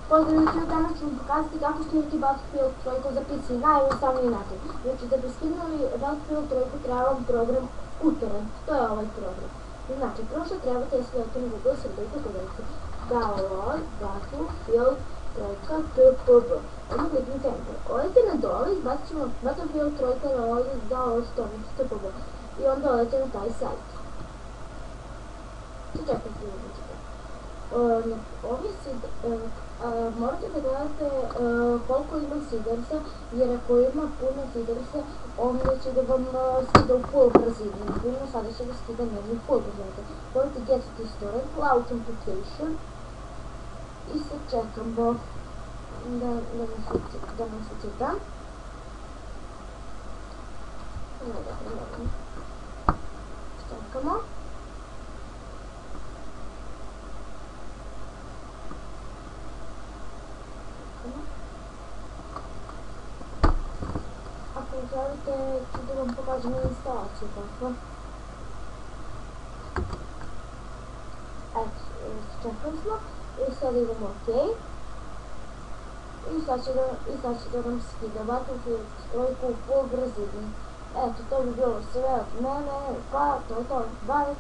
Pozdrav, danas ću vam pokazati kako skinути Battlefield 3 za PC, najjednostavniji način. Znači, da bi skinuli Battlefield 3 treba vam program utorrent, to je ovaj program. Znači, prvo što trebate je sve na Google Srba i tako dajte download Battlefield 3.tpb. Onda kliknite enter. Odete na dole, izbacit ćemo Battlefield 3 download storage.tpb i onda odete na taj sajt. Čekajte da vidite. Morate da gledate koliko ima seedersa, jer ako ima puno seedersa, onda će da vam skida u full brzini. Naprimer, sada će da skida meni full brzini. Morate get to storage, authentication i sad čekamo da nam se cita. Čekamo. Ako želite, ću da vam pokažem instalaciju kako. Eto, čekali smo i sad idemo OK. I sad će da nam skida Battlefield 3 u full brzini. Eto, to bi bilo sve od mene, pa to je to, bye!